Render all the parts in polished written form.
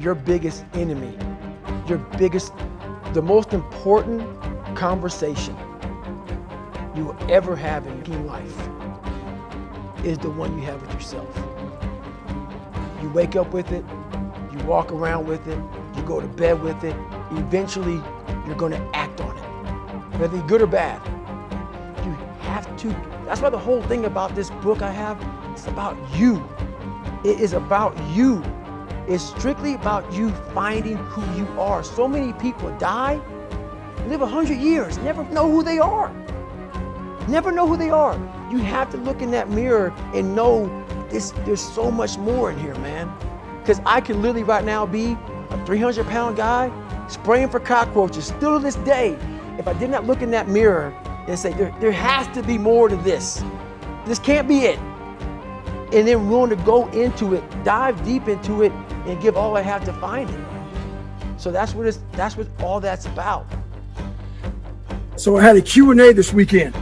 your biggest enemy, the most important conversation you will ever have in life is the one you have with yourself. You wake up with it, you walk around with it, you go to bed with it, eventually you're gonna act on it, whether it's good or bad. You have to. That's why the whole thing about this book I have, it's about you. It is about you. It's strictly about you finding who you are. So many people die, live 100 years, never know who they are. Never know who they are. You have to look in that mirror and know there's so much more in here, man. Because I can literally right now be a 300-pound guy spraying for cockroaches still to this day. If I did not look in that mirror and say, there has to be more to this. This can't be it. And then willing to go into it, dive deep into it, and give all I have to find it. So that's what all that's about. So I had a Q&A this weekend.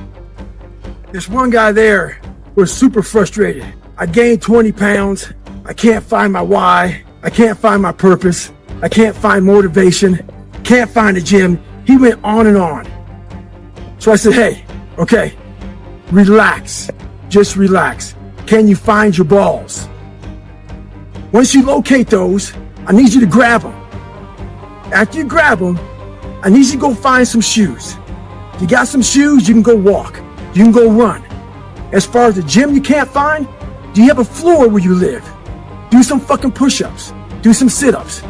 This one guy there was super frustrated. I gained 20 pounds. I can't find my why. I can't find my purpose. I can't find motivation. Can't find a gym. He went on and on. So I said, hey, okay, relax. Just relax. Can you find your balls? Once you locate those, I need you to grab them. After you grab them, I need you to go find some shoes. You got some shoes, you can go walk. You can go run. As far as the gym you can't find, do you have a floor where you live? Do some fucking push-ups. Do some sit-ups.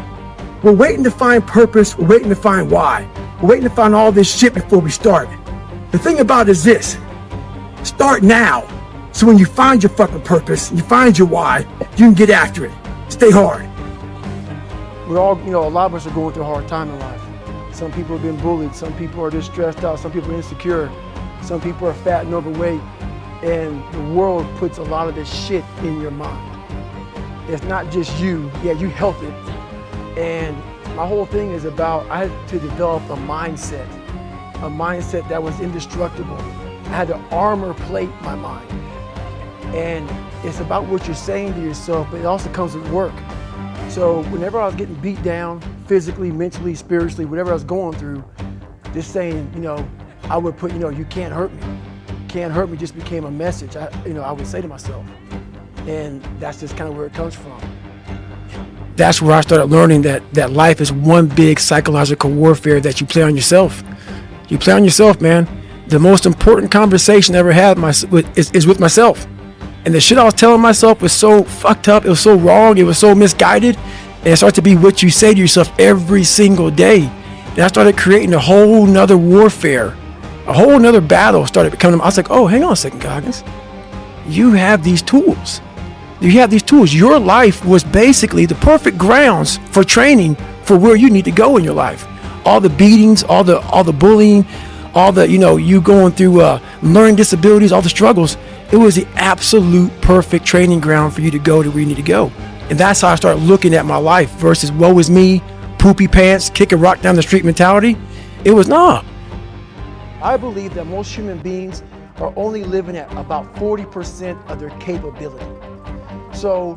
We're waiting to find purpose. We're waiting to find why. We're waiting to find all this shit before we start. The thing about it is this. Start now. So when you find your fucking purpose, you find your why, you can get after it. Stay hard. We're all, a lot of us are going through a hard time in life. Some people have been bullied. Some people are just stressed out. Some people are insecure. Some people are fat and overweight. And the world puts a lot of this shit in your mind. It's not just you. Yeah, you help it. And my whole thing is about, I had to develop a mindset that was indestructible. I had to armor plate my mind. And it's about what you're saying to yourself, but it also comes with work. So whenever I was getting beat down, physically, mentally, spiritually, whatever I was going through, just saying, I would put, you can't hurt me. Can't hurt me just became a message, I would say to myself. And that's just kind of where it comes from. That's where I started learning that life is one big psychological warfare that you play on yourself. You play on yourself, man. The most important conversation I ever had is with myself. And the shit I was telling myself was so fucked up, it was so wrong, it was so misguided. And it started to be what you say to yourself every single day. And I started creating a whole nother warfare. A whole nother battle started becoming. I was like, oh, hang on a second, Goggins. You have these tools. You have these tools. Your life was basically the perfect grounds for training for where you need to go in your life. All the beatings, all the bullying, all the, you going through learning disabilities, all the struggles. It was the absolute perfect training ground for you to go to where you need to go. And that's how I started looking at my life versus woe is me, poopy pants, kick a rock down the street mentality. It was nah. I believe that most human beings are only living at about 40% of their capability. So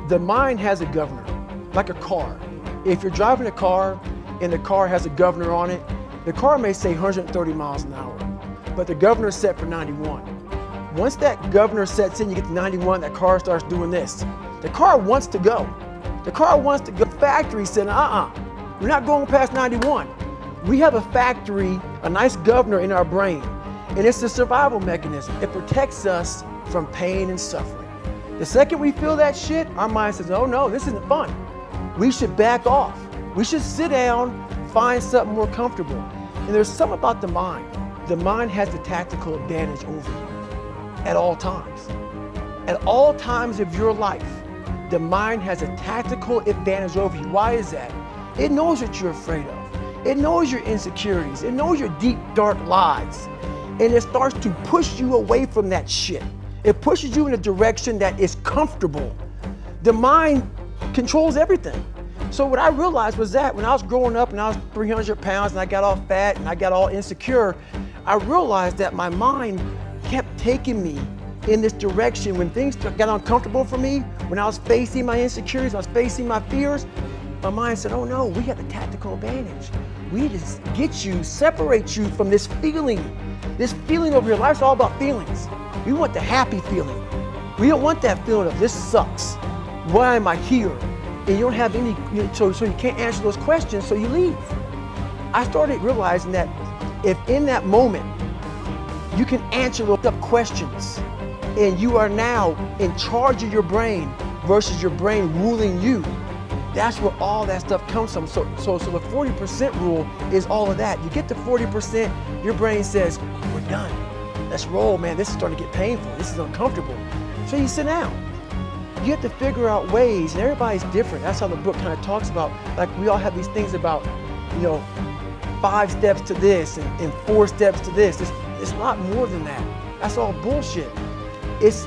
the mind has a governor, like a car. If you're driving a car and the car has a governor on it, the car may say 130 miles an hour, but the governor is set for 91. Once that governor sets in, you get to 91, that car starts doing this. The car wants to go. The car wants to go. The factory said, we're not going past 91. We have a factory, a nice governor in our brain, and it's a survival mechanism. It protects us from pain and suffering. The second we feel that shit, our mind says, oh no, this isn't fun. We should back off. We should sit down, find something more comfortable. And there's something about the mind. The mind has the tactical advantage over you at all times. At all times of your life, the mind has a tactical advantage over you. Why is that? It knows what you're afraid of. It knows your insecurities. It knows your deep, dark lies. And it starts to push you away from that shit. It pushes you in a direction that is comfortable. The mind controls everything. So what I realized was that when I was growing up and I was 300 pounds and I got all fat and I got all insecure, I realized that my mind kept taking me in this direction. When things got uncomfortable for me, when I was facing my insecurities, I was facing my fears, My mind said, oh no, we got the tactical advantage. We just get you, separate you from this feeling over here. Life's all about feelings. We want the happy feeling. We don't want that feeling of this sucks. Why am I here? And you don't have any, so you can't answer those questions, so you leave. I started realizing that if in that moment you can answer those questions and you are now in charge of your brain versus your brain ruling you, that's where all that stuff comes from. So the 40% rule is all of that. You get to 40%, your brain says, we're done. Let's roll, man. This is starting to get painful. This is uncomfortable. So you sit down. You have to figure out ways, and everybody's different. That's how the book kind of talks about, like we all have these things about, 5 steps to this and 4 steps to this. It's a lot more than that. That's all bullshit. It's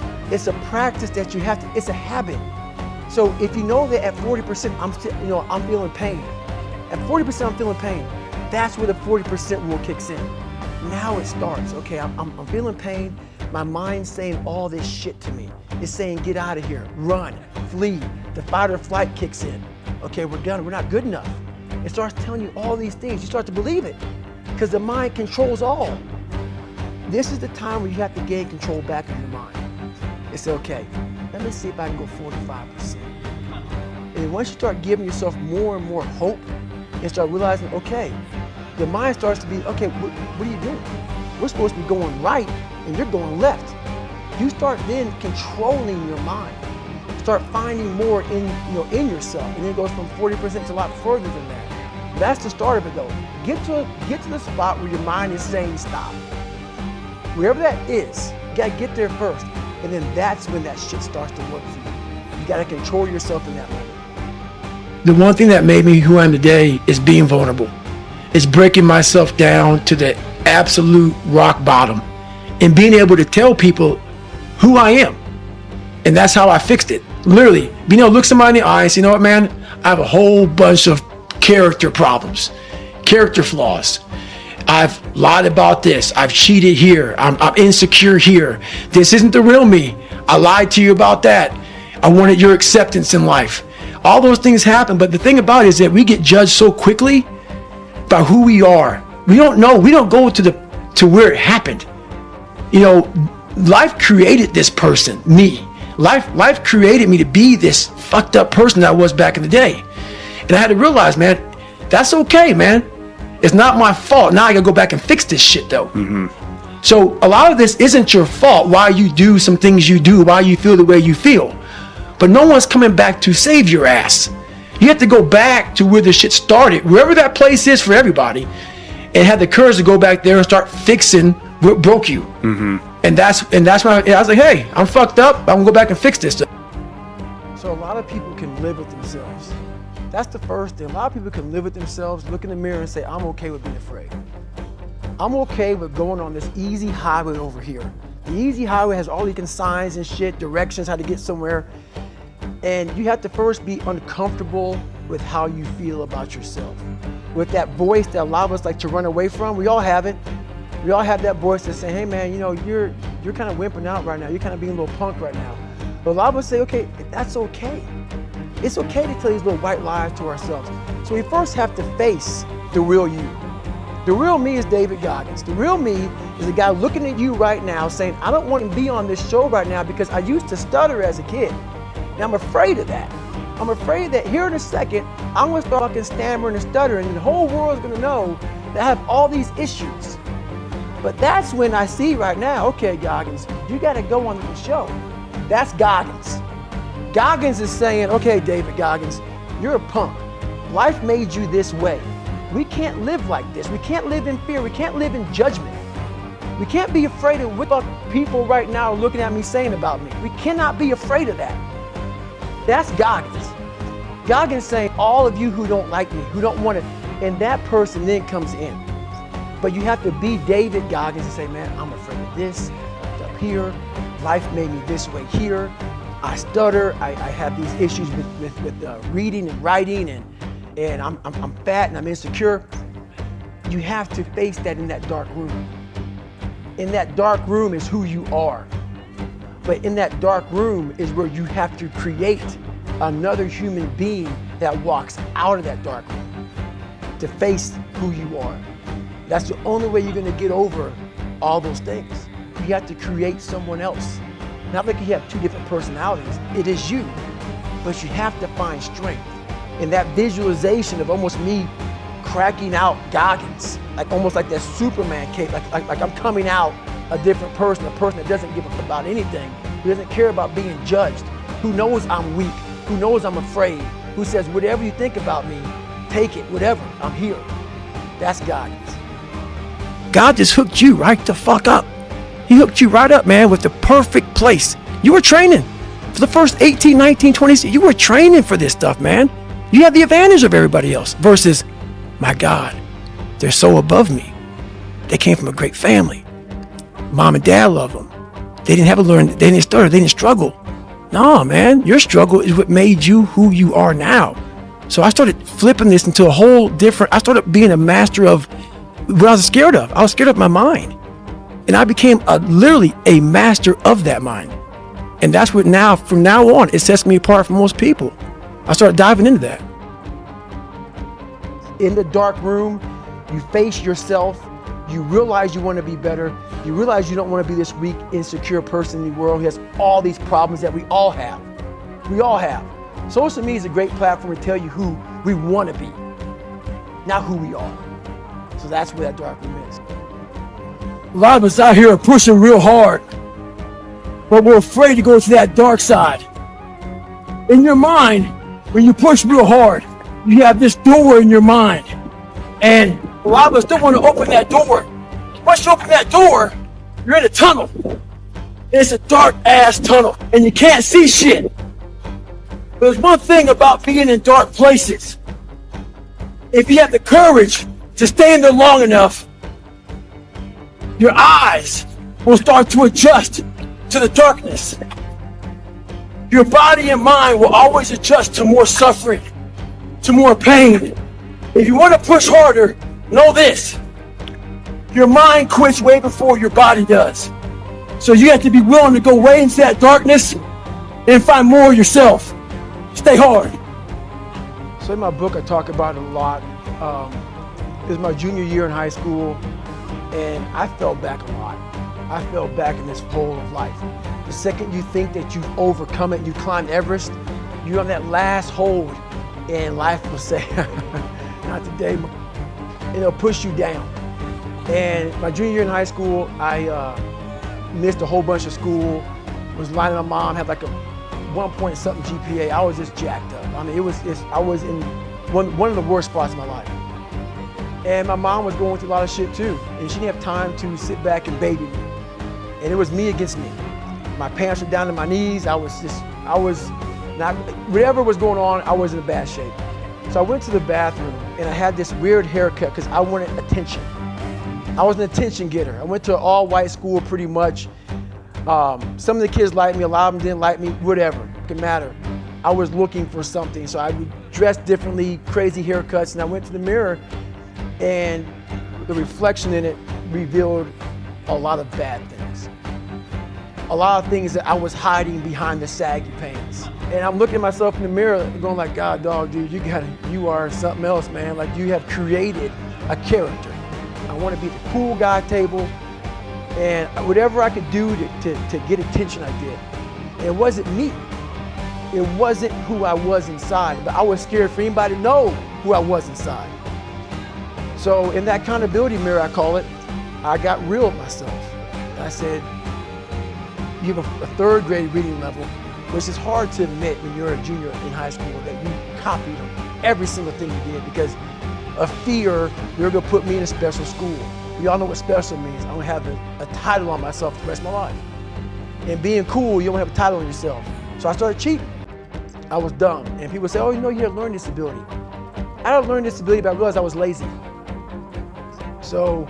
a practice that you have to, it's a habit. So if you know that at 40% I'm feeling pain, at 40% I'm feeling pain, that's where the 40% rule kicks in. Now it starts. Okay, I'm feeling pain. My mind's saying all this shit to me. It's saying get out of here, run, flee. The fight or flight kicks in. Okay, we're done. We're not good enough. It starts telling you all these things. You start to believe it because the mind controls all. This is the time where you have to gain control back of your mind. It's okay. Let me see if I can go 45%. And once you start giving yourself more and more hope and start realizing, okay, the mind starts to be, okay, what are you doing? We're supposed to be going right and you're going left. You start then controlling your mind. Start finding more in yourself. And then it goes from 40% to a lot further than that. That's the start of it though. Get to the spot where your mind is saying stop. Wherever that is, you gotta get there first. And then that's when that shit starts to work for you. You gotta control yourself in that moment. The one thing that made me who I am today is being vulnerable. It's breaking myself down to the absolute rock bottom and being able to tell people who I am. And that's how I fixed it. Literally, being able to look somebody in the eye and say, you know what, man, I have a whole bunch of character problems, character flaws. I've lied about this. I've cheated here. I'm insecure here. This isn't the real me. I lied to you about that. I wanted your acceptance in life. All those things happen, but the thing about it is that we get judged so quickly by who we are. We don't know. We don't go to where it happened. Life created this person, me. Life created me to be this fucked up person that I was back in the day. And I had to realize, man, that's okay, man. It's not my fault. Now I gotta go back and fix this shit though. Mm-hmm. So a lot of this isn't your fault, why you do some things you do, why you feel the way you feel. But no one's coming back to save your ass. You have to go back to where the shit started, wherever that place is for everybody, and have the courage to go back there and start fixing what broke you. Mm-hmm. And that's when I was like, hey, I'm fucked up. I'm gonna go back and fix this. So a lot of people can live with themselves. That's the first thing. A lot of people can live with themselves, look in the mirror and say, I'm okay with being afraid. I'm okay with going on this easy highway over here. The easy highway has all these signs and shit, directions, how to get somewhere. And you have to first be uncomfortable with how you feel about yourself. With that voice that a lot of us like to run away from, we all have it. We all have that voice that's saying, hey man, you're kind of wimping out right now. You're kind of being a little punk right now. But a lot of us say, okay, that's okay. It's okay to tell these little white lies to ourselves. So we first have to face the real you. The real me is David Goggins. The real me is the guy looking at you right now saying, I don't want to be on this show right now because I used to stutter as a kid. And I'm afraid of that. I'm afraid that here in a second, I'm going to start fucking stammering and stuttering and the whole world's going to know that I have all these issues. But that's when I see right now, okay, Goggins, you got to go on the show. That's Goggins. Goggins is saying, okay, David Goggins, you're a punk. Life made you this way. We can't live like this. We can't live in fear. We can't live in judgment. We can't be afraid of what people right now are looking at me saying about me. We cannot be afraid of that. That's Goggins. Goggins saying, all of you who don't like me, who don't want it, and that person then comes in. But you have to be David Goggins and say, man, I'm afraid of this, up here. Life made me this way here. I stutter. I have these issues with reading and writing, and I'm fat and I'm insecure. You have to face that in that dark room. In that dark room is who you are. But in that dark room is where you have to create another human being that walks out of that dark room to face who you are. That's the only way you're gonna get over all those things. You have to create someone else. Not like you have two different personalities, it is you, but you have to find strength. And that visualization of almost me cracking out Goggins, like almost like that Superman cape, like I'm coming out a different person, a person that doesn't give a fuck about anything, who doesn't care about being judged, who knows I'm weak, who knows I'm afraid, who says, whatever you think about me, take it, whatever, I'm here. That's Goggins. God just hooked you right the fuck up. He hooked you right up, man, with the perfect place. You were training. For the first 18, 19, 20, you were training for this stuff, man. You have the advantage of everybody else versus, my God, they're so above me. They came from a great family. Mom and dad love them. They didn't have to learn, they didn't stutter, they didn't struggle. No, man, your struggle is what made you who you are now. So I started flipping this into a whole different, I started being a master of what I was scared of. I was scared of my mind. And I became literally a master of that mind. And that's what now, from now on, it sets me apart from most people. I started diving into that. In the dark room, you face yourself, you realize you want to be better, you realize you don't want to be this weak, insecure person in the world who has all these problems that we all have. We all have. Social media is a great platform to tell you who we want to be, not who we are. So that's where that dark room is. A lot of us out here are pushing real hard, but we're afraid to go to that dark side. In your mind, when you push real hard, you have this door in your mind. And a lot of us don't want to open that door. Once you open that door, you're in a tunnel. It's a dark ass tunnel and you can't see shit. But there's one thing about being in dark places. If you have the courage to stay in there long enough, your eyes will start to adjust to the darkness. Your body and mind will always adjust to more suffering, to more pain. If you want to push harder, know this. Your mind quits way before your body does. So you have to be willing to go way into that darkness and find more of yourself. Stay hard. So in my book, I talk about it a lot. It was my junior year in high school, and I fell back a lot. I fell back in this hole of life. The second you think that you've overcome it, you climbed Everest, you're on that last hold, and life will say, not today, and it'll push you down. And my junior year in high school, I missed a whole bunch of school, was lying to my mom, had like a 1 point something GPA. I was just jacked up. I mean, I was in one of the worst spots in my life. And my mom was going through a lot of shit too, and she didn't have time to sit back and baby me. And it was me against me. My pants were down to my knees. I was not, whatever was going on, I was in bad shape. So I went to the bathroom and I had this weird haircut because I wanted attention. I was an attention getter. I went to an all-white school pretty much. Some of the kids liked me, a lot of them didn't like me, whatever, it didn't matter. I was looking for something, so I would dress differently, crazy haircuts, and I went to the mirror and the reflection in it revealed a lot of bad things. A lot of things that I was hiding behind the saggy pants. And I'm looking at myself in the mirror going like, God, dog, dude, you are something else, man. Like, you have created a character. I want to be the cool guy table, and whatever I could do to get attention, I did. And it wasn't me. It wasn't who I was inside, but I was scared for anybody to know who I was inside. So in that accountability mirror, I call it, I got real with myself. I said, you have a third grade reading level, which is hard to admit when you're a junior in high school that you copied every single thing you did because of fear they're gonna put me in a special school. We all know what special means. I'm gonna have a title on myself the rest of my life. And being cool, you don't have a title on yourself. So I started cheating. I was dumb. And people say, oh, you know, you have a learning disability. I had a learning disability, but I realized I was lazy. So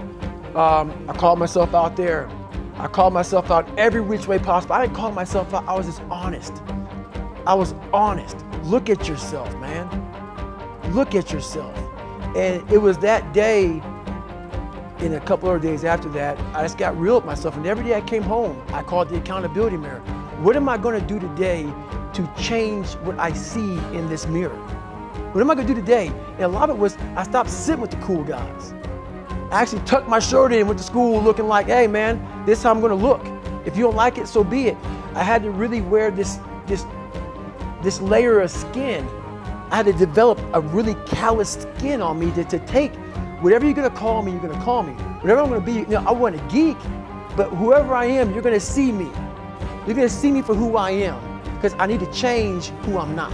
I called myself out there. I called myself out every which way possible. I didn't call myself out, I was just honest. I was honest. Look at yourself, man. Look at yourself. And it was that day, and a couple other days after that, I just got real with myself. And every day I came home, I called the accountability mirror. What am I gonna do today to change what I see in this mirror? What am I gonna do today? And a lot of it was, I stopped sitting with the cool guys. I actually tucked my shirt in and went to school looking like, hey man, this is how I'm gonna look. If you don't like it, so be it. I had to really wear this layer of skin. I had to develop a really calloused skin on me to take whatever you're gonna call me, you're gonna call me. Whatever I'm gonna be, I wasn't a geek, but whoever I am, you're gonna see me. You're gonna see me for who I am, because I need to change who I'm not.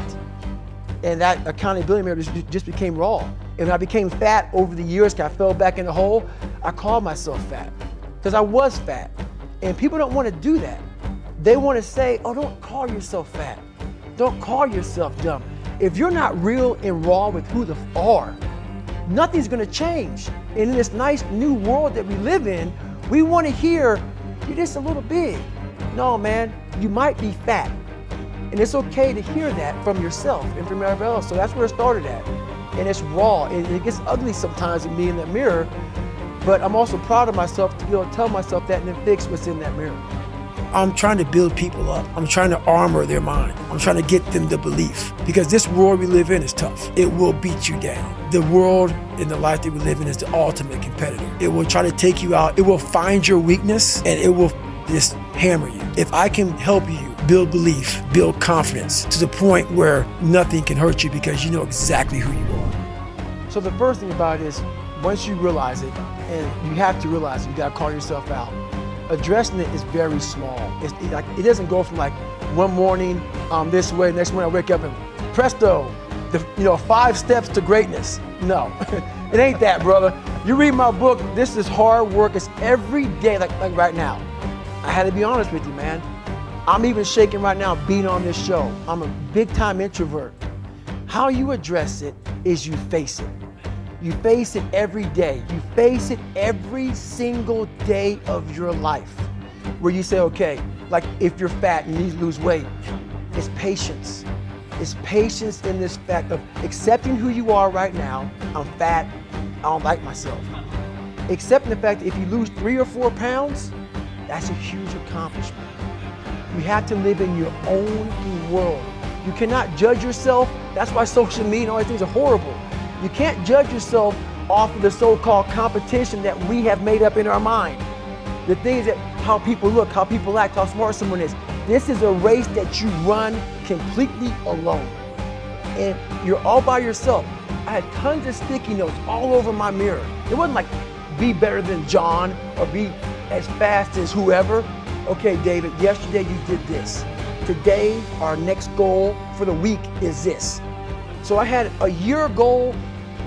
And that accountability mirror just became raw. And when I became fat over the years, because I fell back in the hole, I called myself fat, because I was fat. And people don't want to do that. They want to say, oh, don't call yourself fat. Don't call yourself dumb. If you're not real and raw with who you are, nothing's gonna change. And in this nice new world that we live in, we want to hear, you're just a little big. No, man, you might be fat. And it's okay to hear that from yourself and from everybody else. So that's where it started at. And it's raw, and it gets ugly sometimes in me in that mirror, but I'm also proud of myself to be able to tell myself that and then fix what's in that mirror. I'm trying to build people up. I'm trying to armor their mind. I'm trying to get them the belief, because this world we live in is tough. It will beat you down. The world and the life that we live in is the ultimate competitor. It will try to take you out. It will find your weakness and it will just hammer you. If I can help you build belief, build confidence to the point where nothing can hurt you because you know exactly who you are. So the first thing about it is, once you realize it, and you have to realize it, you gotta call yourself out. Addressing it is very small. It doesn't go from like one morning this way, next morning I wake up and presto, 5 steps to greatness. No, it ain't that, brother. You read my book, this is hard work. It's every day, like right now. I had to be honest with you, man. I'm even shaking right now being on this show. I'm a big time introvert. How you address it is you face it. You face it every day. You face it every single day of your life, where you say, okay, like if you're fat and you need to lose weight, it's patience. It's patience in this fact of accepting who you are right now. I'm fat, I don't like myself. Accepting the fact that if you lose 3 or 4 pounds, that's a huge accomplishment. You have to live in your own world. You cannot judge yourself. That's why social media and all these things are horrible. You can't judge yourself off of the so-called competition that we have made up in our mind. The things that, how people look, how people act, how smart someone is. This is a race that you run completely alone. And you're all by yourself. I had tons of sticky notes all over my mirror. It wasn't like, be better than John or be as fast as whoever. Okay, David, yesterday you did this. Today, our next goal for the week is this. So I had a year goal,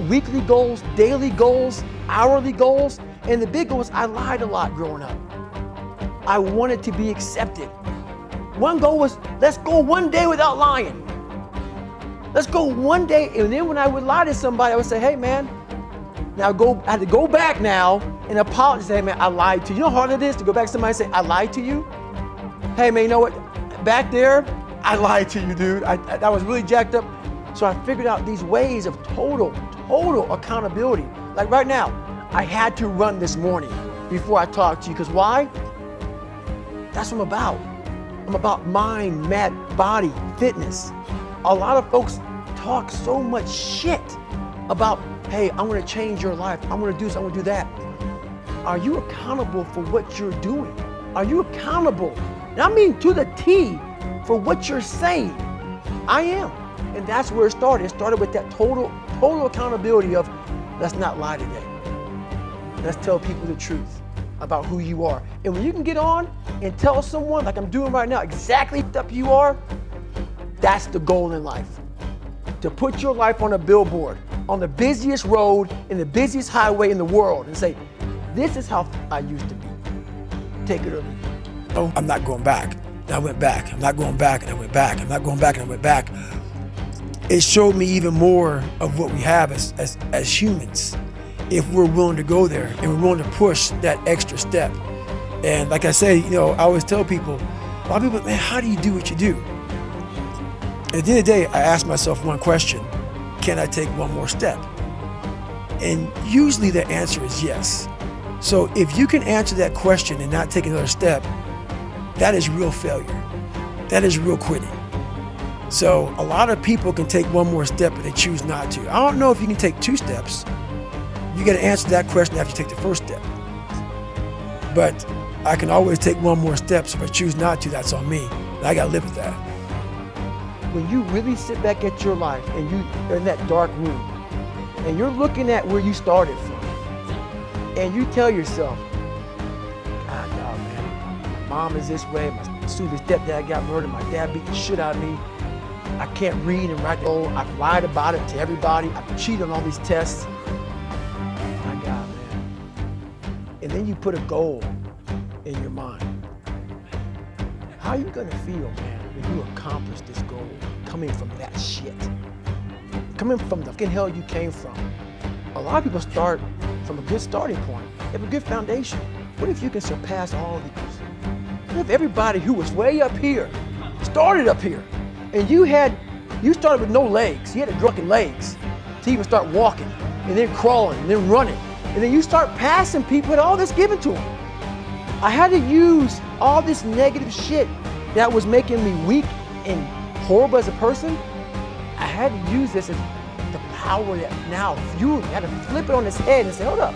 weekly goals, daily goals, hourly goals, and the big goal was I lied a lot growing up. I wanted to be accepted. One goal was, let's go one day without lying. Let's go one day, and then when I would lie to somebody, I would say, hey man, I had to go back now and apologize, say, hey man, I lied to you. You know how hard it is to go back to somebody and say, I lied to you? Hey man, you know what, back there, I lied to you, dude. I was really jacked up. So I figured out these ways of total accountability. Like right now, I had to run this morning before I talk to you, because why? That's what I'm about. I'm about mind, body, fitness. A lot of folks talk so much shit about, hey, I'm gonna change your life. I'm gonna do this, I'm gonna do that. Are you accountable for what you're doing? Are you accountable? And I mean to the T for what you're saying. I am. And that's where it started. It started with that total accountability of, let's not lie today. Let's tell people the truth about who you are. And when you can get on and tell someone, like I'm doing right now, exactly what you are, that's the goal in life. To put your life on a billboard, on the busiest road, in the busiest highway in the world, and say, this is how I used to be. Take it or leave it. Oh, I'm not going back. And I went back. I'm not going back, and I went back. I'm not going back, and I went back. It showed me even more of what we have as humans, if we're willing to go there and we're willing to push that extra step. And like I say, I always tell people, a lot of people, man, how do you do what you do? At the end of the day, I ask myself one question: can I take one more step? And usually the answer is yes. So if you can answer that question and not take another step, that is real failure. That is real quitting. So a lot of people can take one more step, but they choose not to. I don't know if you can take 2 steps. You got to answer that question after you take the first step. But I can always take one more step, so if I choose not to, that's on me. And I got to live with that. When you really sit back at your life and you're in that dark room and you're looking at where you started from and you tell yourself, God, no, man, my mom is this way, my stupid stepdad got murdered, my dad beat the shit out of me, I can't read and write. Oh, I've lied about it to everybody, I've cheated on all these tests. My God, man. And then you put a goal in your mind. How are you gonna feel, man, when you accomplish this goal coming from that shit? Coming from the fucking hell you came from. A lot of people start from a good starting point. They have a good foundation. What if you can surpass all of these? What if everybody who was way up here started up here? And you started with no legs. You had drunken legs to even start walking, and then crawling, and then running. And then you start passing people with all this given to them. I had to use all this negative shit that was making me weak and horrible as a person. I had to use this as the power that now fueled me. I had to flip it on its head and say, hold up,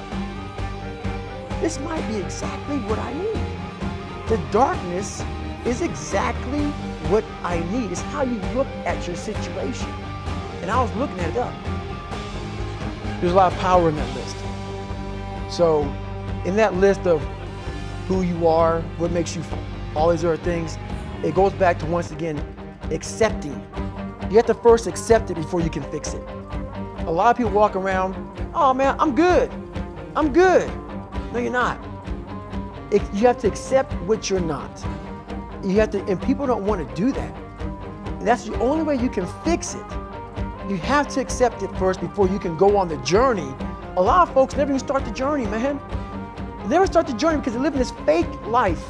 this might be exactly what I need. The darkness is exactly what I need. It's how you look at your situation. And I was looking at it up. There's a lot of power in that list. So in that list of who you are, what makes you, all these other things, it goes back to, once again, accepting. You have to first accept it before you can fix it. A lot of people walk around, oh man, I'm good. I'm good. No, you're not. You have to accept what you're not. You have to, and people don't want to do that. And that's the only way you can fix it. You have to accept it first before you can go on the journey. A lot of folks never even start the journey, man. They never start the journey because they live in this fake life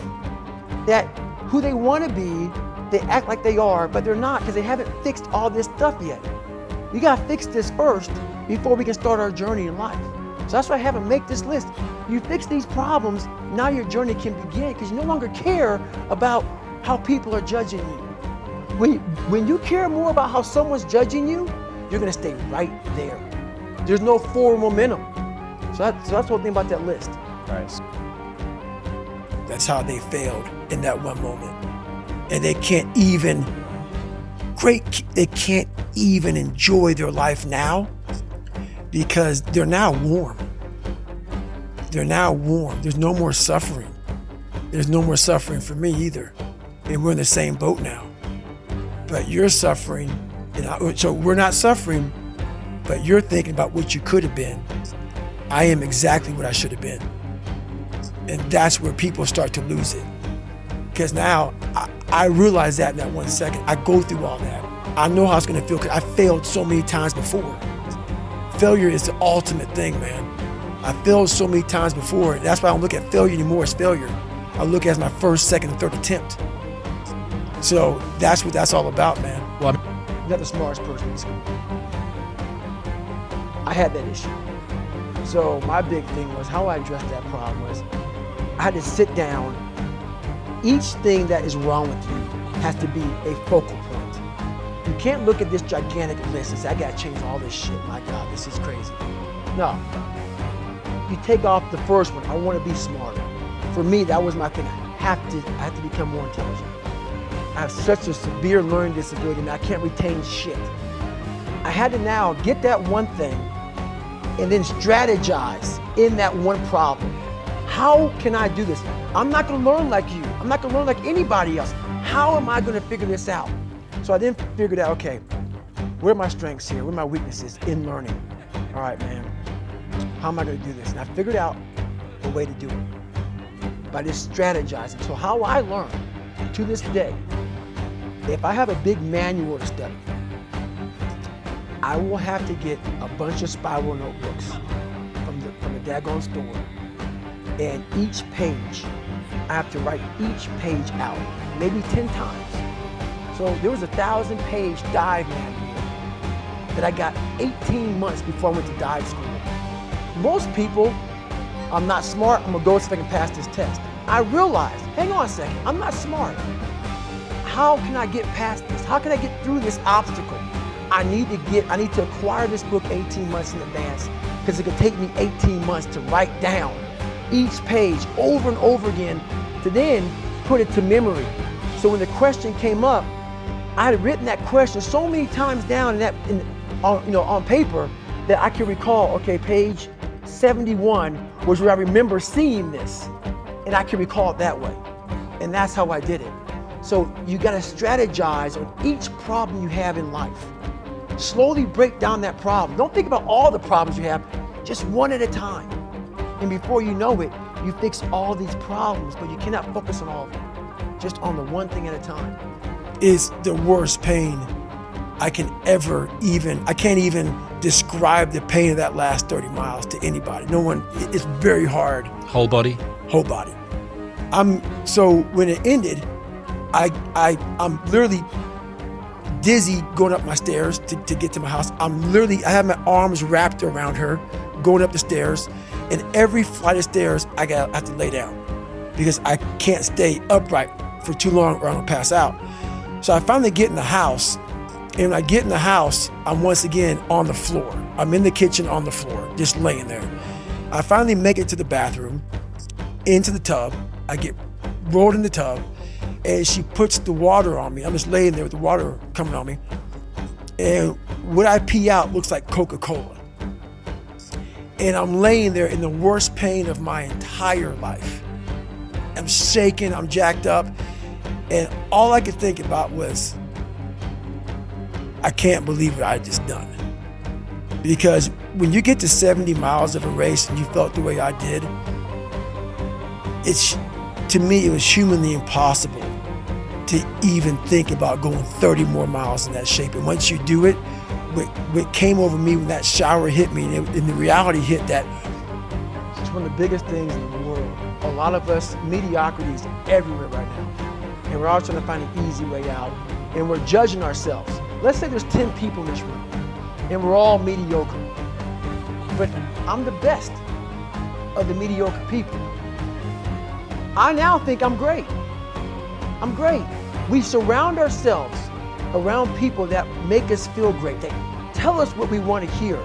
that who they want to be, they act like they are, but they're not because they haven't fixed all this stuff yet. You got to fix this first before we can start our journey in life. So that's why I have them make this list. You fix these problems, now your journey can begin because you no longer care about how people are judging you. When you care more about how someone's judging you, you're going to stay right there. There's no forward momentum. So that's the whole thing about that list. Right. That's how they failed in that one moment. And they can't even enjoy their life now because they're now warm. They're now warm. There's no more suffering. There's no more suffering for me either. And we're in the same boat now. But you're suffering, so we're not suffering, but you're thinking about what you could have been. I am exactly what I should have been. And that's where people start to lose it. Because now I realize that in that 1 second. I go through all that. I know how it's gonna feel because I failed so many times before. Failure is the ultimate thing, man. I failed so many times before. That's why I don't look at failure anymore as failure. I look at it as my first, second, and third attempt. So that's what that's all about, man. Well, I'm not the smartest person in school. I had that issue. So my big thing was how I addressed that problem was I had to sit down. Each thing that is wrong with you has to be a focal point. You can't look at this gigantic list and say, I gotta change all this shit. My God, this is crazy. No. You take off the first one. I want to be smarter. For me, that was my thing. I have to become more intelligent. I have such a severe learning disability and I can't retain shit. I had to now get that one thing and then strategize in that one problem. How can I do this? I'm not gonna learn like you. I'm not gonna learn like anybody else. How am I gonna figure this out? So I then figured out, okay, where are my strengths here? Where are my weaknesses in learning? All right, man, how am I gonna do this? And I figured out a way to do it by just strategizing. So how I learn to this day, if I have a big manual to study, I will have to get a bunch of spiral notebooks from the daggone store. And each page, I have to write each page out, maybe 10 times. So there was a 1,000-page dive manual that I got 18 months before I went to dive school. Most people, I'm not smart, I'm gonna go see if I can pass this test. I realized, hang on a second, I'm not smart. how can I get past this? How can I get through this obstacle? I need to acquire this book 18 months in advance, because it could take me 18 months to write down each page over and over again to then put it to memory. So when the question came up, I had written that question so many times down on paper that I can recall, okay, page 71 was where I remember seeing this, and I can recall it that way. And that's how I did it. So you gotta strategize on each problem you have in life. Slowly break down that problem. Don't think about all the problems you have, just one at a time. And before you know it, you fix all these problems, but you cannot focus on all of them. Just on the one thing at a time. Is the worst pain I can't even describe the pain of that last 30 miles to anybody. No one, it's very hard. Whole body? Whole body. So when it ended, I'm literally dizzy going up my stairs to get to my house. I have my arms wrapped around her, going up the stairs, and every flight of stairs I have to lay down because I can't stay upright for too long or I'm gonna pass out. So I finally get in the house, and when I get in the house, I'm once again on the floor. I'm in the kitchen on the floor, just laying there. I finally make it to the bathroom, into the tub. I get rolled in the tub, and she puts the water on me. I'm just laying there with the water coming on me. And what I pee out looks like Coca-Cola. And I'm laying there in the worst pain of my entire life. I'm shaking, I'm jacked up. And all I could think about was, I can't believe what I just done. Because when you get to 70 miles of a race and you felt the way I did, to me, it was humanly impossible to even think about going 30 more miles in that shape. And once you do it, what came over me when that shower hit me, and the reality hit that. It's one of the biggest things in the world. A lot of us, mediocrity is everywhere right now. And we're all trying to find an easy way out. And we're judging ourselves. Let's say there's 10 people in this room, and we're all mediocre. But I'm the best of the mediocre people. I now think I'm great. I'm great. We surround ourselves around people that make us feel great. They tell us what we want to hear.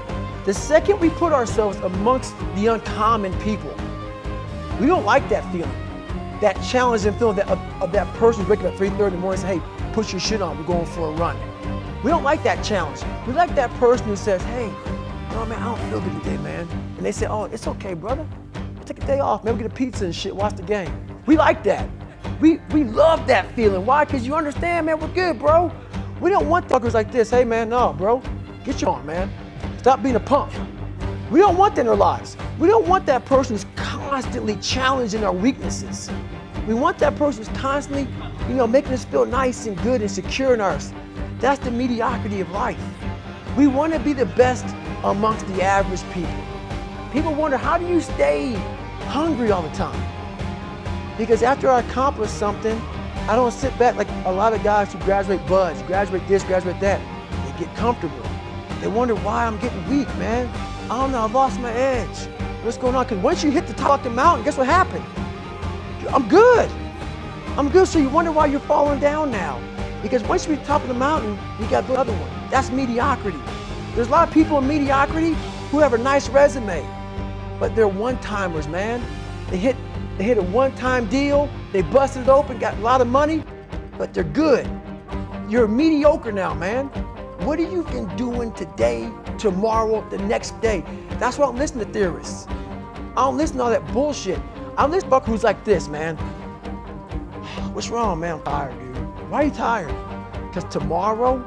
The second we put ourselves amongst the uncommon people, we don't like that feeling. That challenging feeling of that person waking up at 3:30 in the morning and say, hey, put your shit on, we're going for a run. We don't like that challenge. We like that person who says, hey, no man, I don't feel good today, man. And they say, oh, it's okay, brother. Take a day off, man, we'll get a pizza and shit, watch the game. We like that. We love that feeling. Why? Because you understand, man, we're good, bro. We don't want fuckers like this. Hey, man, no, bro. Get you on, man. Stop being a punk. We don't want that in our lives. We don't want that person who's constantly challenging our weaknesses. We want that person who's constantly, making us feel nice and good and secure in ours. That's the mediocrity of life. We want to be the best amongst the average people. People wonder, how do you stay hungry all the time? Because after I accomplish something, I don't sit back like a lot of guys who graduate buds, graduate this, graduate that. They get comfortable. They wonder why I'm getting weak, man. I don't know, I've lost my edge. What's going on? Because once you hit the top of the mountain, guess what happened? I'm good. I'm good, so you wonder why you're falling down now. Because once you hit the top of the mountain, you got to build another one. That's mediocrity. There's a lot of people in mediocrity who have a nice resume, but they're one-timers, man. They hit a one-time deal, they busted it open, got a lot of money, but they're good. You're mediocre now, man. What have you been doing today, tomorrow, the next day? That's why I don't listen to theorists. I don't listen to all that bullshit. I listen to a fucker who's like this, man. What's wrong, man? I'm tired, dude. Why are you tired? Because tomorrow,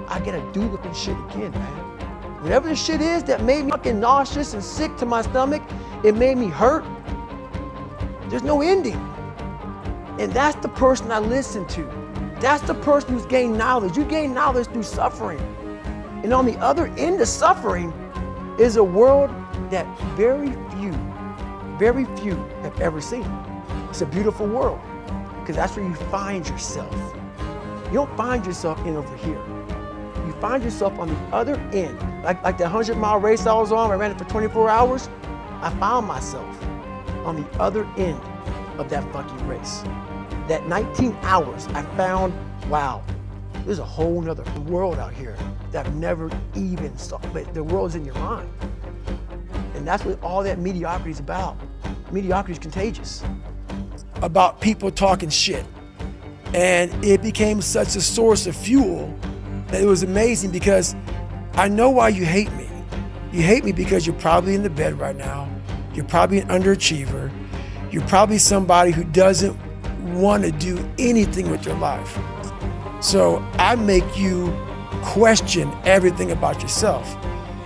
I gotta do the shit again, man. Whatever the shit is that made me fucking nauseous and sick to my stomach, it made me hurt. There's no ending. And that's the person I listen to. That's the person who's gained knowledge. You gain knowledge through suffering. And on the other end of suffering is a world that very few have ever seen. It's a beautiful world because that's where you find yourself. You don't find yourself in over here. You find yourself on the other end. Like the 100-mile race I was on, I ran it for 24 hours. I found myself on the other end of that fucking race. That 19 hours, I found wow, there's a whole nother world out here that I've never even saw, but the world's in your mind. And that's what all that mediocrity is about. Mediocrity is contagious. About people talking shit. And it became such a source of fuel that it was amazing, because I know why you hate me. You hate me because you're probably in the bed right now. You're probably an underachiever. You're probably somebody who doesn't want to do anything with your life. So I make you question everything about yourself.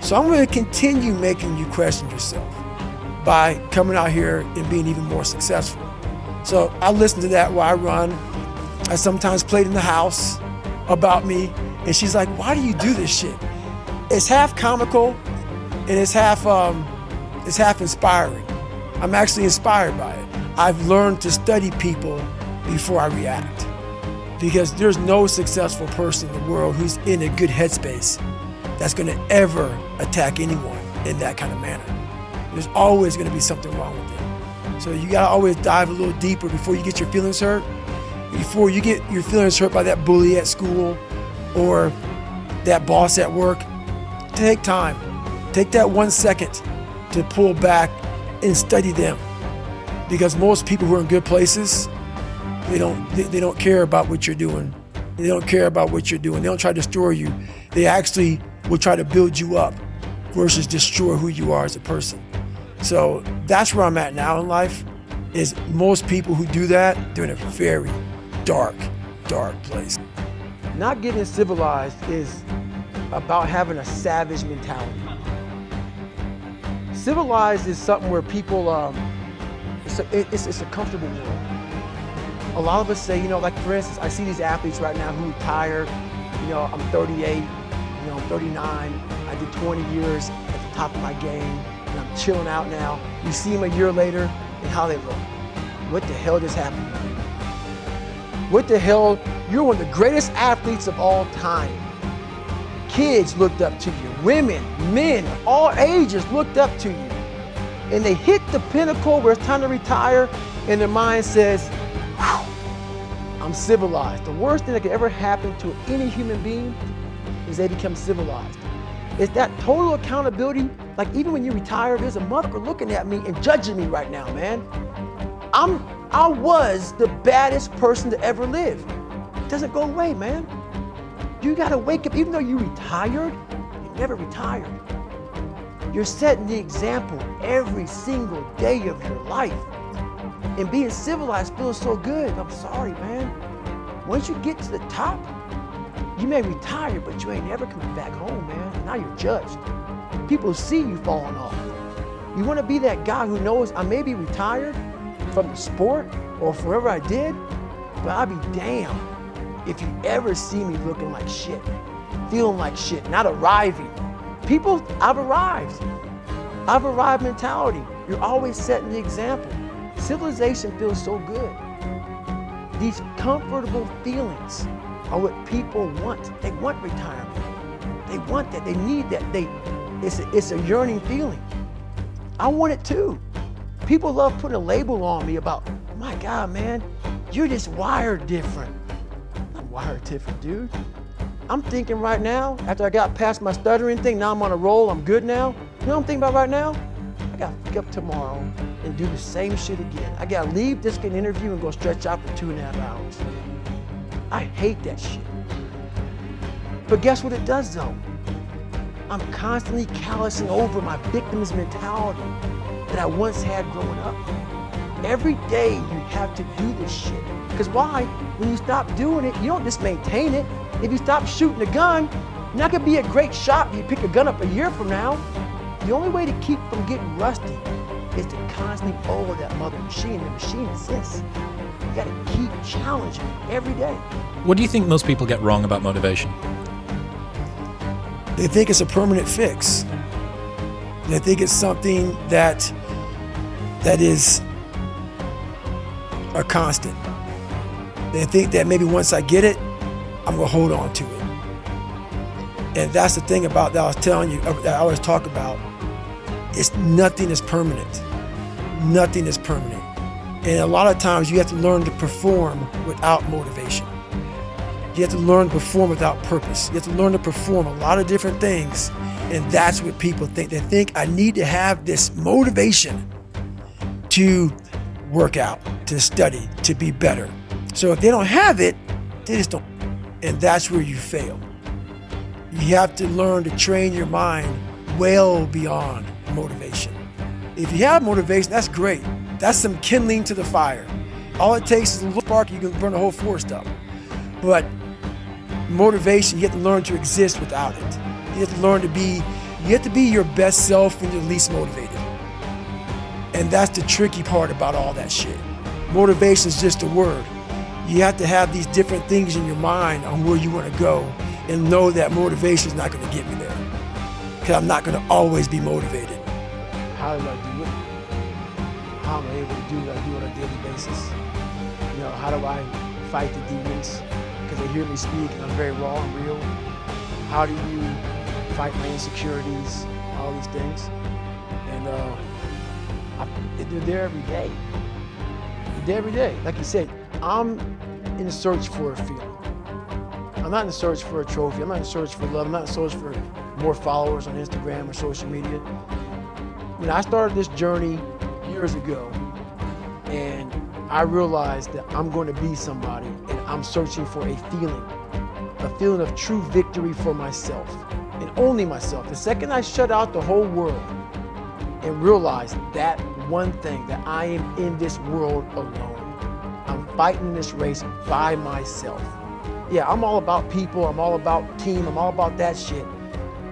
So I'm going to continue making you question yourself by coming out here and being even more successful. So I listen to that while I run. I sometimes played in the house about me, and she's like, why do you do this shit? It's half comical and it's half inspiring. I'm actually inspired by it. I've learned to study people before I react, because there's no successful person in the world who's in a good headspace that's gonna ever attack anyone in that kind of manner. There's always gonna be something wrong with them. So you gotta always dive a little deeper before you get your feelings hurt. Before you get your feelings hurt by that bully at school or that boss at work, take time. Take that 1 second to pull back and study them. Because most people who are in good places, they don't care about what you're doing. They don't care about what you're doing. They don't try to destroy you. They actually will try to build you up versus destroy who you are as a person. So that's where I'm at now in life, is most people who do that, they're in a very dark, dark place. Not getting civilized is about having a savage mentality. Civilized is something where people, it's a comfortable world. A lot of us say, like for instance, I see these athletes right now who retire, I'm 38, I'm 39, I did 20 years at the top of my game, and I'm chilling out now. You see them a year later and how they look. What the hell just happened to you? What the hell? You're one of the greatest athletes of all time. Kids looked up to you. Women, men, all ages looked up to you. And they hit the pinnacle where it's time to retire, and their mind says, I'm civilized. The worst thing that could ever happen to any human being is they become civilized. It's that total accountability. Like even when you retire, there's a motherfucker looking at me and judging me right now, man. I was the baddest person to ever live. It doesn't go away, man. You gotta wake up, even though you retired, you never retired. You're setting the example every single day of your life. And being civilized feels so good. I'm sorry, man. Once you get to the top, you may retire, but you ain't never coming back home, man. Now you're judged. People see you falling off. You wanna be that guy who knows I may be retired from the sport or forever I did, but I'll be damned if you ever see me looking like shit, feeling like shit, not arriving. People, I've arrived. I've arrived mentality. You're always setting the example. Civilization feels so good. These comfortable feelings are what people want. They want retirement. They want that. They need that. It's a yearning feeling. I want it too. People love putting a label on me about, my God, man, you're just wired different. I'm wired different, dude. I'm thinking right now, after I got past my stuttering thing, now I'm on a roll, I'm good now. You know what I'm thinking about right now? I gotta wake up tomorrow and do the same shit again. I gotta leave this interview and go stretch out for 2.5 hours. I hate that shit. But guess what it does though? I'm constantly callousing over my victim's mentality that I once had growing up. Every day you have to do this shit. Because why? When you stop doing it, you don't just maintain it. If you stop shooting a gun, you're not gonna be a great shot when you pick a gun up a year from now. The only way to keep from getting rusty is to constantly oil that mother machine. The machine is this. You gotta keep challenging it every day. What do you think most people get wrong about motivation? They think it's a permanent fix. They think it's something that is a constant. They think that maybe once I get it, I'm gonna hold on to it. And that's the thing about that I was telling you, that I always talk about, is nothing is permanent. Nothing is permanent. And a lot of times you have to learn to perform without motivation. You have to learn to perform without purpose. You have to learn to perform a lot of different things. And that's what people think. They think I need to have this motivation to work out, to study, to be better. So if they don't have it, they just don't. And that's where you fail. You have to learn to train your mind well beyond motivation. If you have motivation, that's great. That's some kindling to the fire. All it takes is a little spark, you can burn the whole forest up. But motivation, you have to learn to exist without it. You have to learn to be, you have to be your best self when you're least motivated. And that's the tricky part about all that shit. Motivation is just a word. You have to have these different things in your mind on where you want to go and know that motivation is not going to get me there. Because I'm not going to always be motivated. How do I do it? How am I able to do what I do on a daily basis? You know, how do I fight the demons? Because they hear me speak and I'm very raw and real. How do you fight my insecurities? All these things. And they're there every day. They're there every day. Like you said, I'm in search for a feeling. I'm not in search for a trophy. I'm not in search for love. I'm not in search for more followers on Instagram or social media. You know, I started this journey years ago, and I realized that I'm going to be somebody, and I'm searching for a feeling of true victory for myself, and only myself. The second I shut out the whole world and realize that one thing, that I am in this world alone. I'm fighting this race by myself. Yeah, I'm all about people, I'm all about team, I'm all about that shit.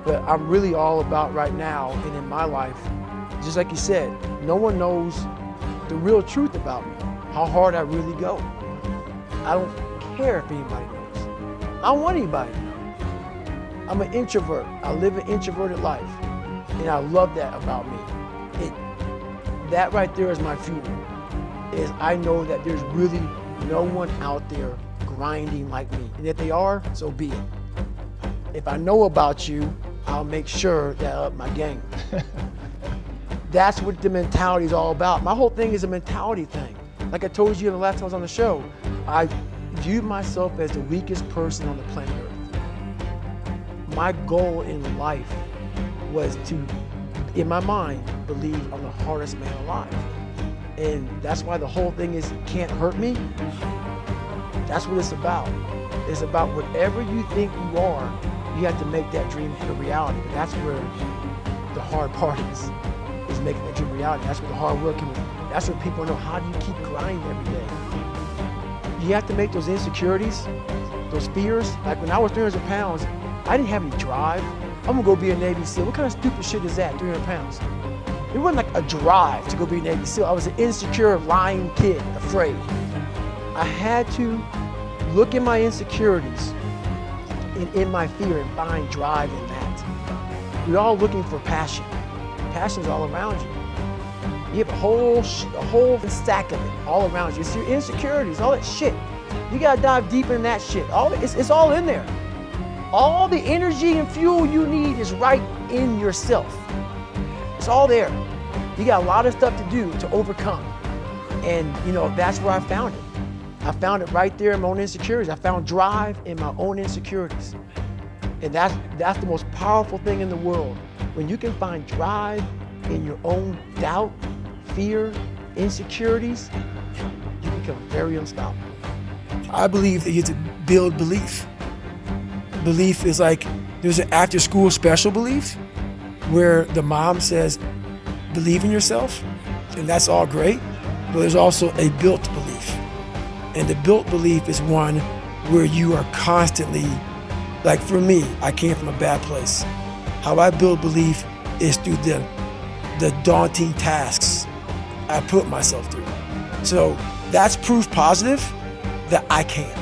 But I'm really all about right now and in my life, just like you said, no one knows the real truth about me, how hard I really go. I don't care if anybody knows. I don't want anybody to know. I'm an introvert. I live an introverted life, and I love that about me. That right there is my fuel, is I know that there's really no one out there grinding like me. And if they are, so be it. If I know about you, I'll make sure that I up my game. That's what the mentality is all about. My whole thing is a mentality thing. Like I told you the last time I was on the show, I viewed myself as the weakest person on the planet Earth. My goal in life was to, in my mind, believe I'm the hardest man alive. And that's why the whole thing is can't hurt me. That's what it's about. It's about whatever you think you are, you have to make that dream a reality. But that's where the hard part is making that dream a reality. That's where the hard work is. That's what people know. How do you keep grinding every day? You have to make those insecurities, those fears. Like when I was 300 pounds, I didn't have any drive. I'm gonna go be a Navy SEAL. What kind of stupid shit is that, 300 pounds? It wasn't like a drive to go be a Navy SEAL. I was an insecure, lying kid, afraid. I had to look at my insecurities and in my fear and find drive in that. We're all looking for passion. Passion's all around you. You have a whole stack of it all around you. It's your insecurities, all that shit. You gotta dive deep in that shit. It's all in there. All the energy and fuel you need is right in yourself. It's all there. You got a lot of stuff to do to overcome. And you know, that's where I found it. I found it right there in my own insecurities. I found drive in my own insecurities. And that's the most powerful thing in the world. When you can find drive in your own doubt, fear, insecurities, you become very unstoppable. I believe that you have to build belief. Belief is like, there's an after school special belief where the mom says, believe in yourself, and that's all great, but there's also a built belief. And the built belief is one where you are constantly, like for me, I came from a bad place. How I build belief is through the daunting tasks I put myself through. So that's proof positive that I can.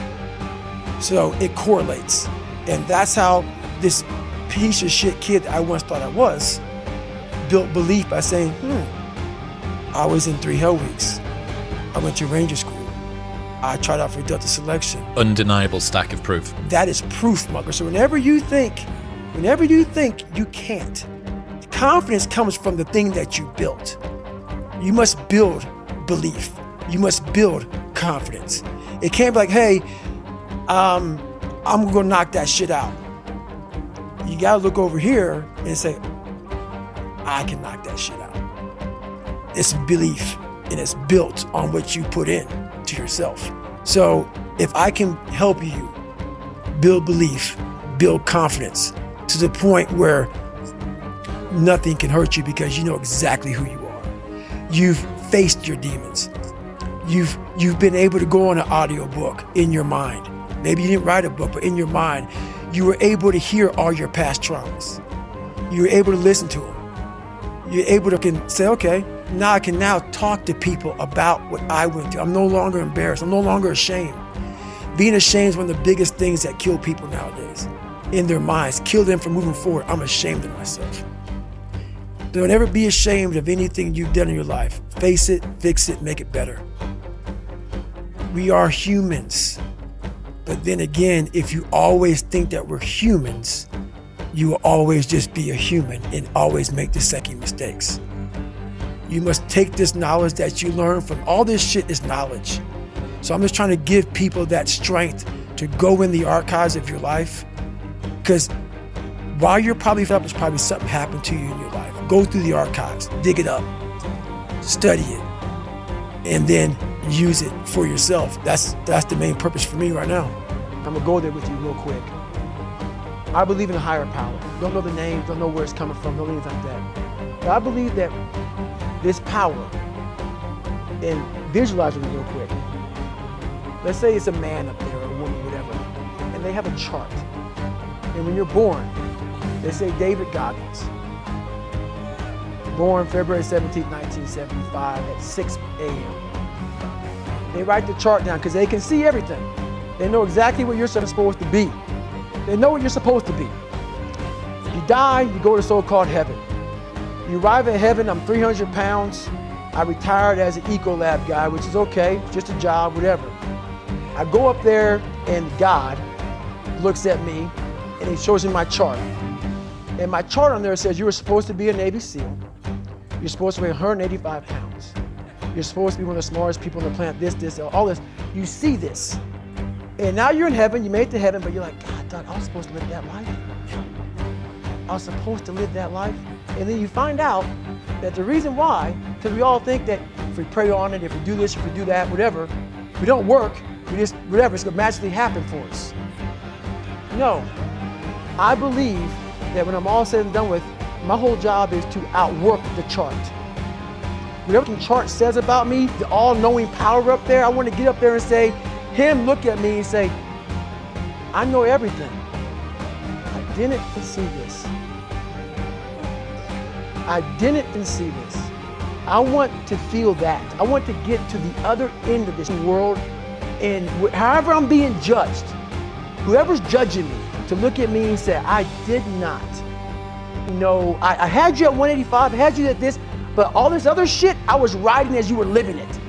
So it correlates. And that's how this piece of shit kid that I once thought I was built belief by saying, I was in 3 Hell Weeks. I went to Ranger School. I tried out for Delta Selection. Undeniable stack of proof. That is proof, mugger. So whenever you think you can't, the confidence comes from the thing that you built. You must build belief. You must build confidence. It can't be like, hey, I'm gonna knock that shit out. You gotta look over here and say, I can knock that shit out. It's belief, and it's built on what you put in to yourself. So if I can help you build belief, build confidence to the point where nothing can hurt you because you know exactly who you are. You've faced your demons. You've been able to go on an audiobook in your mind. Maybe you didn't write a book, but in your mind, you were able to hear all your past traumas. You were able to listen to them. You're able to say, okay, now I can now talk to people about what I went through. I'm no longer embarrassed. I'm no longer ashamed. Being ashamed is one of the biggest things that kill people nowadays in their minds, kill them from moving forward. I'm ashamed of myself. Don't ever be ashamed of anything you've done in your life. Face it, fix it, make it better. We are humans. But then again, if you always think that we're humans, you will always just be a human and always make the second mistakes. You must take this knowledge that you learn from all this shit is knowledge. So I'm just trying to give people that strength to go in the archives of your life. Because while you're probably up, there's probably something happened to you in your life. Go through the archives, dig it up, study it, and then use it for yourself. That's the main purpose for me right now. I'm gonna go there with you real quick. I believe in a higher power. Don't know the name, don't know where it's coming from, don't know anything like that. But I believe that this power, and visualize it real quick. Let's say it's a man up there or a woman, whatever, and they have a chart. And when you're born, they say David Goggins, born February 17, 1975 at 6 a.m. They write the chart down because they can see everything. They know exactly what you're supposed to be. They know what you're supposed to be. You die, you go to so-called heaven. You arrive at heaven, I'm 300 pounds. I retired as an Ecolab guy, which is okay, just a job, whatever. I go up there and God looks at me and he shows me my chart. And my chart on there says you were supposed to be a Navy SEAL. You're supposed to weigh 185 pounds. You're supposed to be one of the smartest people on the planet, this, all this. You see this. And now you're in heaven, you made it to heaven, but you're like, God, Doug, I was supposed to live that life. I was supposed to live that life. And then you find out that the reason why, because we all think that if we pray on it, if we do this, if we do that, whatever, we don't work, we just, whatever, it's gonna magically happen for us. No, I believe that when I'm all said and done with, my whole job is to outwork the chart. Whatever the chart says about me, the all-knowing power up there, I want to get up there and say, him look at me and say, I know everything. I didn't see this. I didn't see this. I want to feel that. I want to get to the other end of this world, and however I'm being judged, whoever's judging me, to look at me and say, I did not know, I had you at 185, I had you at this, but all this other shit, I was riding as you were living it.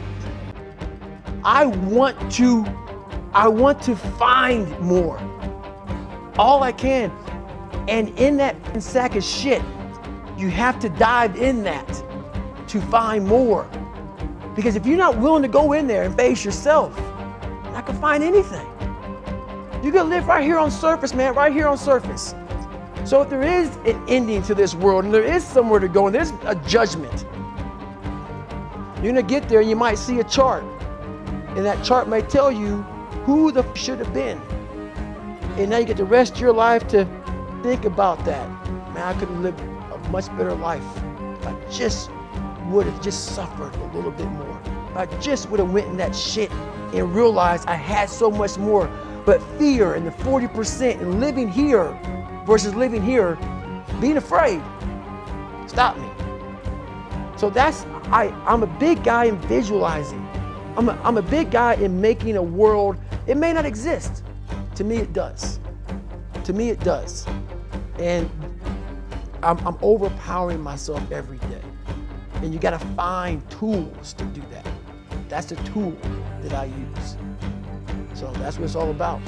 I want to find more, all I can. And in that sack of shit, you have to dive in that to find more. Because if you're not willing to go in there and face yourself, you're not gonna find anything. You're gonna live right here on surface, man, right here on surface. So if there is an ending to this world and there is somewhere to go and there's a judgment, you're gonna get there and you might see a chart. And that chart may tell you who the should have been. And now you get the rest of your life to think about that. Man, I could have lived a much better life if I just would have just suffered a little bit more. If I just would have went in that shit and realized I had so much more. But fear and the 40% and living here versus living here, being afraid, stopped me. So I'm a big guy in visualizing. I'm a big guy in making a world, it may not exist. To me, it does. To me, it does. And I'm overpowering myself every day. And you gotta find tools to do that. That's the tool that I use. So that's what it's all about.